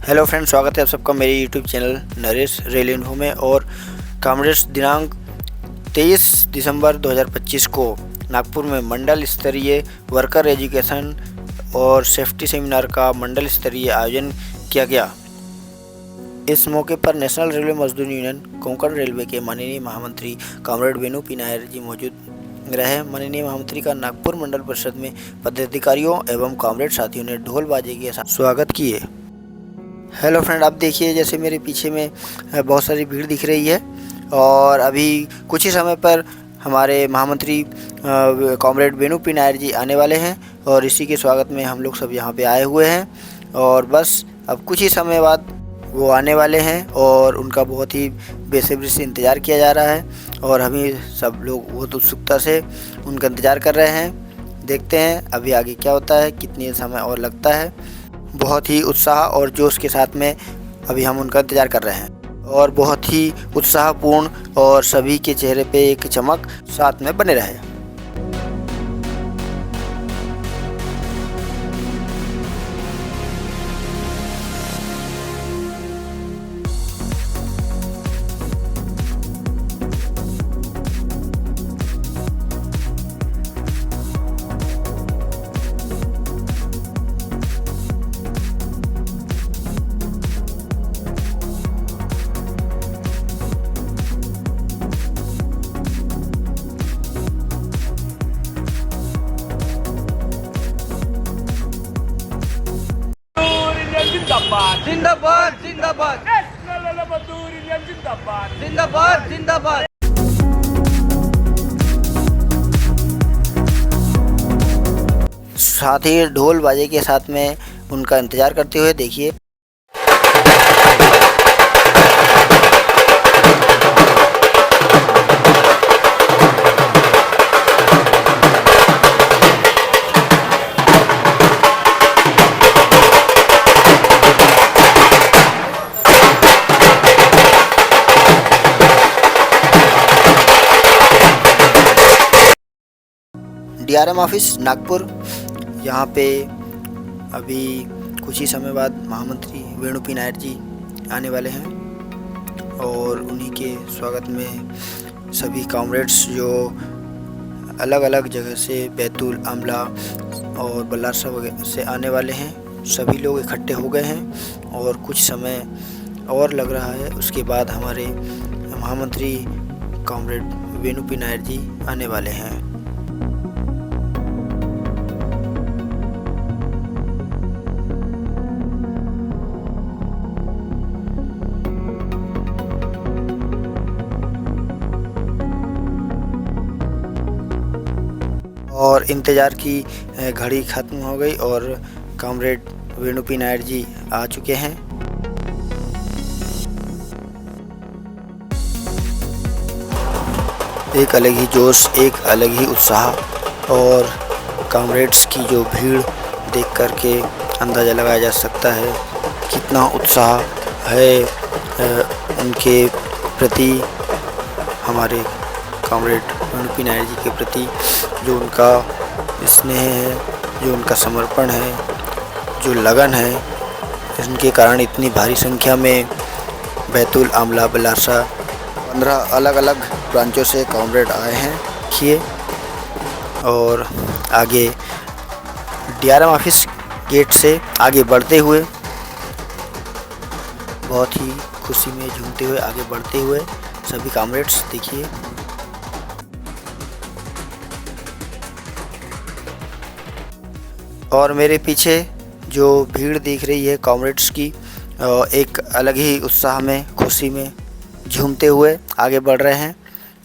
Hello friends, स्वागत है आप सबका मेरे YouTube channel Naresh rail info में। और कामरेड्स दिनांक 23 दिसंबर 2025 को नागपुर में मंडल स्तरीय वर्कर एजुकेशन और सेफ्टी सेमिनार का मंडल स्तरीय आयोजन किया गया। इस मौके पर नेशनल रेलवे मजदूर यूनियन कोंकण रेलवे के माननीय महामंत्री कामरेड वेणु पी नायर जी मौजूद रहे। माननीय महामंत्री का नागपुर मंडल परिषद में पदाधिकारियों एवं कामरेड साथियों ने ढोल बाजे के साथ स्वागत किए। हेलो फ्रेंड, आप देखिए जैसे मेरे पीछे में बहुत सारी भीड़ दिख रही है और अभी कुछ ही समय पर हमारे महामंत्री कॉमरेड वेणु पी नायर जी आने वाले हैं और इसी के स्वागत में हम लोग सब यहाँ पे आए हुए हैं। और बस अब कुछ ही समय बाद वो आने वाले हैं और उनका बहुत ही बेसब्री से इंतज़ार किया जा रहा है और हमें सब लोग बहुत उत्सुकता से उनका इंतज़ार कर रहे हैं। देखते हैं अभी आगे क्या होता है, कितनी समय और लगता है। बहुत ही उत्साह और जोश के साथ में अभी हम उनका इंतज़ार कर रहे हैं और बहुत ही उत्साहपूर्ण और सभी के चेहरे पे एक चमक साथ में बने रहे। जिंदाबाद जिंदाबाद जिंदाबाद नेशनल मजदूर यूनियन जिंदाबाद जिंदाबाद जिंदाबाद। साथ ही ढोल बाजे के साथ में उनका इंतज़ार करते हुए देखिए DRM ऑफिस नागपुर। यहाँ पे अभी कुछ ही समय बाद महामंत्री वेणु पी नायर जी आने वाले हैं और उन्हीं के स्वागत में सभी कॉमरेड्स जो अलग अलग जगह से बैतूल, आमला और बल्लारसा वगैरह से आने वाले हैं, सभी लोग इकट्ठे हो गए हैं और कुछ समय और लग रहा है। उसके बाद हमारे महामंत्री कॉमरेड वेणु पी नायर जी आने वाले हैं। और इंतज़ार की घड़ी ख़त्म हो गई और कॉमरेड वेणु पी नायर जी आ चुके हैं। एक अलग ही जोश, एक अलग ही उत्साह और कॉमरेड्स की जो भीड़ देख कर के अंदाज़ा लगाया जा सकता है कितना उत्साह है उनके प्रति, हमारे कॉमरेड वेणु पी नायर जी के प्रति। जो उनका स्नेह है, जो उनका समर्पण है, जो लगन है, इनके कारण इतनी भारी संख्या में बैतूल, आमला, बल्लारसा 15 अलग अलग ब्रांचों से कॉमरेड आए हैं देखिए। और आगे DRM ऑफिस गेट से आगे बढ़ते हुए बहुत ही खुशी में झूमते हुए आगे बढ़ते हुए सभी कॉमरेड्स देखिए। और मेरे पीछे जो भीड़ दिख रही है कॉमरेड्स की, एक अलग ही उत्साह में, खुशी में झूमते हुए आगे बढ़ रहे हैं।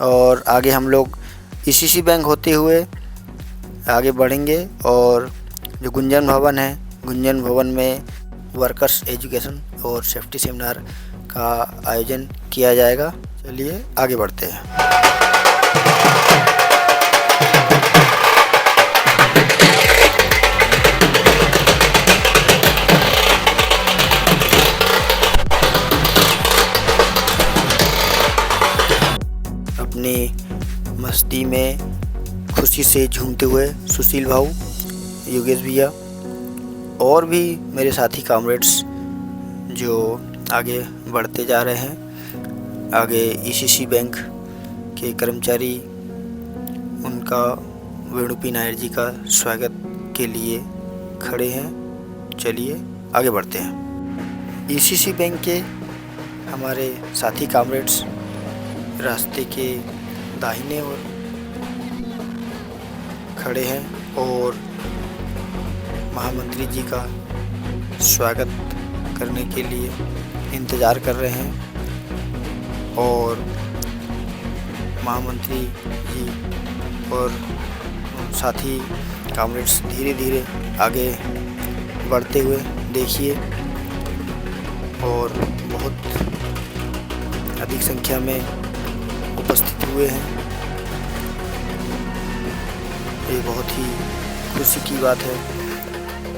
और आगे हम लोग ECC बैंक होते हुए आगे बढ़ेंगे और जो गुंजन भवन है, गुंजन भवन में वर्कर्स एजुकेशन और सेफ्टी सेमिनार का आयोजन किया जाएगा। चलिए आगे बढ़ते हैं। अपनी मस्ती में खुशी से झूमते हुए सुशील भाऊ, योगेश भैया और भी मेरे साथी कॉमरेड्स जो आगे बढ़ते जा रहे हैं। आगे ईसीसी बैंक के कर्मचारी उनका वेणु पी नायर जी का स्वागत के लिए खड़े हैं। चलिए आगे बढ़ते हैं। ईसीसी बैंक के हमारे साथी कॉमरेड्स रास्ते के दाहिने ओर खड़े हैं और महामंत्री जी का स्वागत करने के लिए इंतज़ार कर रहे हैं और महामंत्री जी और साथी कॉमरेड्स धीरे धीरे आगे बढ़ते हुए देखिए और बहुत अधिक संख्या में उपस्थित हुए हैं। ये बहुत ही खुशी की बात है।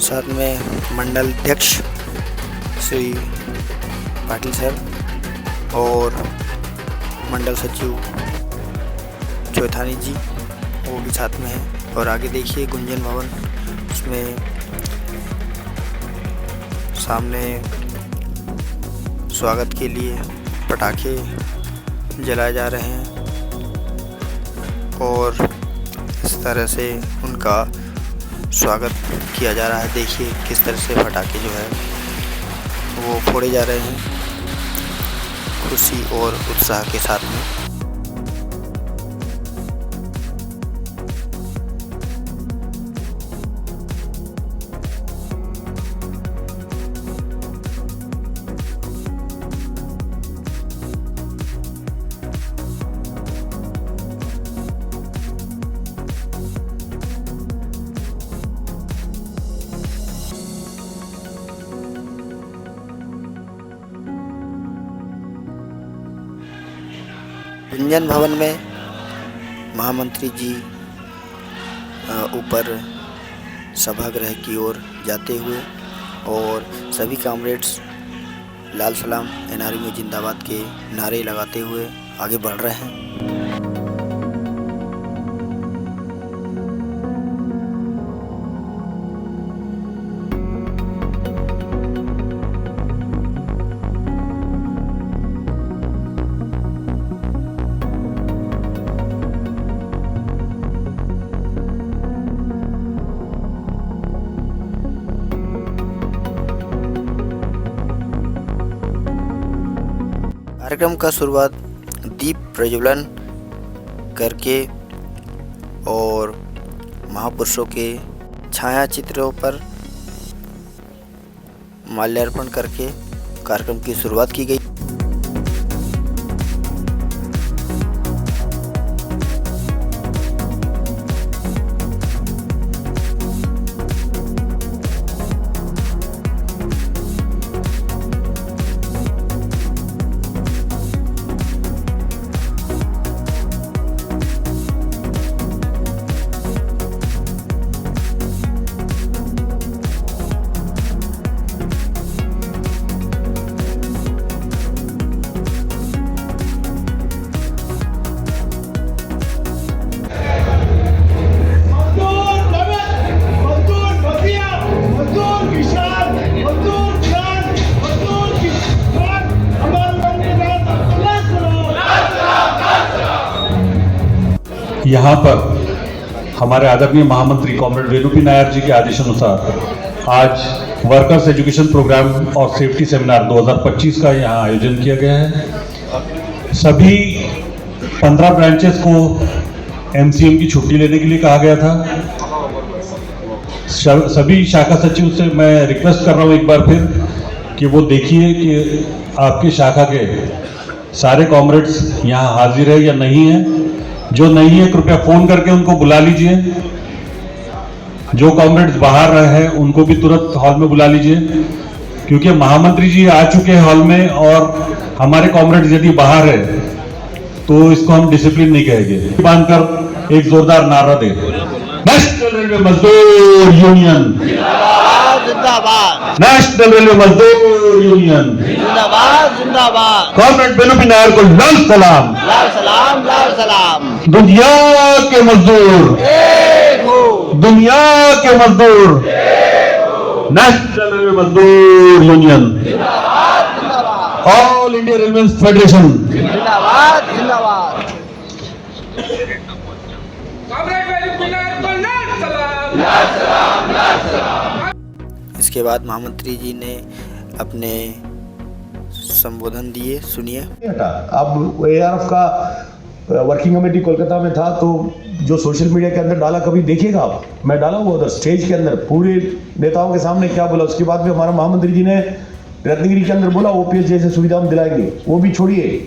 साथ में मंडल अध्यक्ष श्री पाटिल सर और मंडल सचिव चौथानी जी वो भी साथ में हैं। और आगे देखिए गुंजन भवन, उसमें सामने स्वागत के लिए पटाखे जलाए जा रहे हैं और इस तरह से उनका स्वागत किया जा रहा है। देखिए किस तरह से पटाखे जो है वो फोड़े जा रहे हैं खुशी और उत्साह के साथ में। गुंजन भवन में महामंत्री जी ऊपर सभागृह की ओर जाते हुए और सभी कॉमरेड्स लाल सलाम एनआरई में जिंदाबाद के नारे लगाते हुए आगे बढ़ रहे हैं। कार्यक्रम का शुरुआत दीप प्रज्वलन करके और महापुरुषों के छाया चित्रों पर माल्यार्पण करके कार्यक्रम की शुरुआत की गई। यहाँ पर हमारे आदरणीय महामंत्री कॉमरेड वेणु पी नायर जी के आदेशानुसार आज वर्कर्स एजुकेशन प्रोग्राम और सेफ्टी सेमिनार 2025 का यहाँ आयोजन किया गया है। सभी 15 ब्रांचेस को एमसीएम की छुट्टी लेने के लिए कहा गया था। सभी शाखा सचिव से मैं रिक्वेस्ट कर रहा हूँ एक बार फिर कि वो देखिए कि आपकी शाखा के सारे कॉमरेड्स यहाँ हाजिर है या नहीं है। जो नहीं है कृपया फोन करके उनको बुला लीजिए। जो कॉमरेड्स बाहर रहे हैं उनको भी तुरंत हॉल में बुला लीजिए, क्योंकि महामंत्री जी आ चुके हैं हॉल में और हमारे कॉमरेड्स यदि बाहर है तो इसको हम डिसिप्लिन नहीं कहेंगे। बांधकर एक जोरदार नारा दे, नेशनल रेलवे मजदूर यूनियन जिंदाबाद, नेशनल रेलवे मजदूर यूनियन जिंदाबाद जिंदाबाद। कॉमरेड वेणु पी नायर को लाल सलाम, लाल सलाम, लाल सलाम। दुनिया के मजदूर एक हो, दुनिया के मजदूर, नेशनल रेलवे मजदूर union. All India railway federation. जिंदाबाद जिंदाबाद। कामरेड वैल्यू विनायक को लाल सलाम। इसके बाद महामंत्री जी ने अपने संबोधन दिए, सुनिए। अब एआरएफ का वर्किंग कमेटी कोलकाता में था, तो जो सोशल मीडिया के अंदर डाला कभी देखिएगा आप, मैं डाला हुआ उधर स्टेज के अंदर पूरे नेताओं के सामने क्या बोला। उसके बाद भी हमारा महामंत्री जी ने रत्नगिरी के अंदर बोला ओपीएस जैसे सुविधा हम दिलाएंगे। वो भी छोड़िए,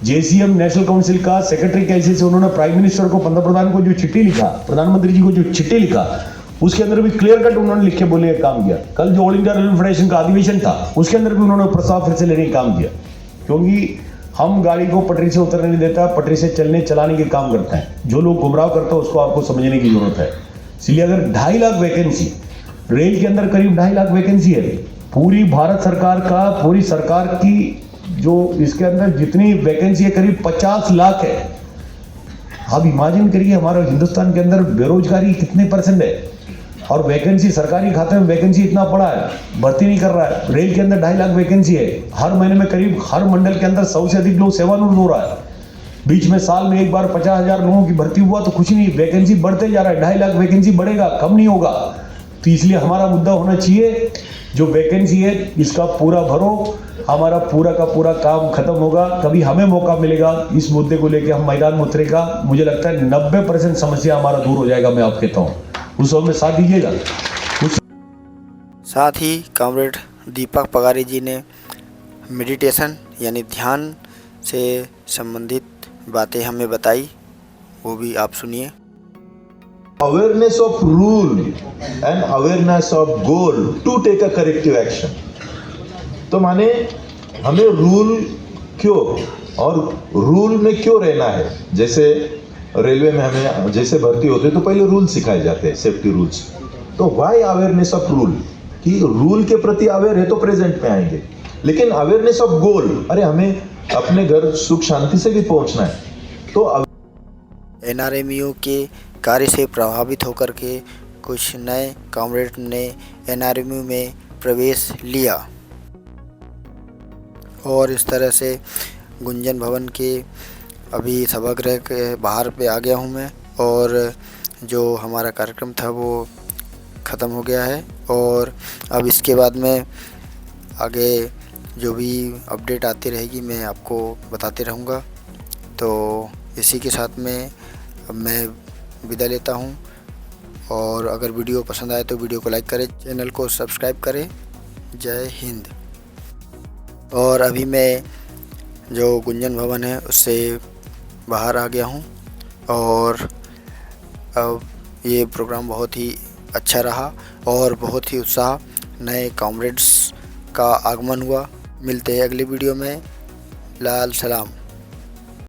जेसीएम नेशनल काउंसिल का सेक्रेटरी कैसे से उन्होंने प्राइम मिनिस्टर को, पंतप्रधान को जो चिट्ठी लिखा, प्रधानमंत्री जी को जो चिट्ठी लिखा, उसके अंदर भी क्लियर कट उन्होंने लिख के बोले काम किया। कल जो ऑल इंडिया रेलवे फेडरेशन का अधिवेशन था उसके अंदर भी उन्होंने प्रस्ताव फिर से लेने का काम किया, क्योंकि हम गाड़ी को पटरी से उतरने नहीं देता, पटरी से चलाने के काम करता है। जो लोग गुमराह करता है उसको आपको समझने की जरूरत है। इसलिए अगर 2.5 लाख वैकेंसी रेल के अंदर, करीब 2.5 लाख वैकेंसी है पूरी भारत सरकार का, पूरी सरकार की जो इसके अंदर जितनी वैकेंसी है करीब 50 लाख है। आप इमेजिन करिए हमारे हिंदुस्तान के अंदर बेरोजगारी कितने % है, और वैकेंसी सरकारी खाते में वैकेंसी इतना पड़ा है, भर्ती नहीं कर रहा है। रेल के अंदर 2.5 लाख वैकेंसी है, हर महीने में करीब हर मंडल के अंदर 100 से अधिक लोग सेवानिवृत्त हो रहा है। बीच में साल में एक बार 50,000 लोगों की भर्ती हुआ तो कुछ नहीं, वैकेंसी बढ़ते जा रहा है। 2.5 लाख वैकेंसी बढ़ेगा, कम नहीं होगा। तो इसलिए हमारा मुद्दा होना चाहिए जो वैकेंसी है इसका पूरा भरो, हमारा पूरा का पूरा काम खत्म होगा। कभी हमें मौका मिलेगा इस मुद्दे को लेकर हम मैदान में उतरेगा, मुझे लगता है 90% समस्या हमारा दूर हो जाएगा। मैं आपको कहता हूँ उस समय साथ दीजिएगा। साथ ही कॉमरेड दीपक पगारी जी ने मेडिटेशन यानी ध्यान से संबंधित बातें हमें बताई, वो भी आप सुनिए। Awareness of rule and awareness of goal to take a corrective action। तो माने हमें रूल क्यों और रूल में क्यों रहना है। जैसे रेलवे में हमें जैसे भर्ती होते तो पहले रूल सिखाए जाते हैं, सेफ्टी रूल्स। तो वाई अवेयरनेस ऑफ रूल, कि रूल के प्रति अवेयर है तो प्रेजेंट में आएंगे। लेकिन अवेयरनेस ऑफ गोल, अरे हमें अपने घर सुख शांति से भी पहुंचना है। तो एनआरएमयू के कार्य से प्रभावित होकर के कुछ नए कॉमरेड ने एनआरएमयू में प्रवेश लिया, और इस तरह से गुंजन भवन के अभी सभागृह के बाहर पे आ गया हूँ मैं, और जो हमारा कार्यक्रम था वो ख़त्म हो गया है। और अब इसके बाद में आगे जो भी अपडेट आती रहेगी मैं आपको बताते रहूँगा। तो इसी के साथ में अब मैं विदा लेता हूँ, और अगर वीडियो पसंद आए तो वीडियो को लाइक करें, चैनल को सब्सक्राइब करें। जय हिंद। और अभी मैं जो गुंजन भवन है उससे बाहर आ गया हूँ, और अब ये प्रोग्राम बहुत ही अच्छा रहा और बहुत ही उत्साह, नए कॉमरेड्स का आगमन हुआ। मिलते हैं अगली वीडियो में। लाल सलाम।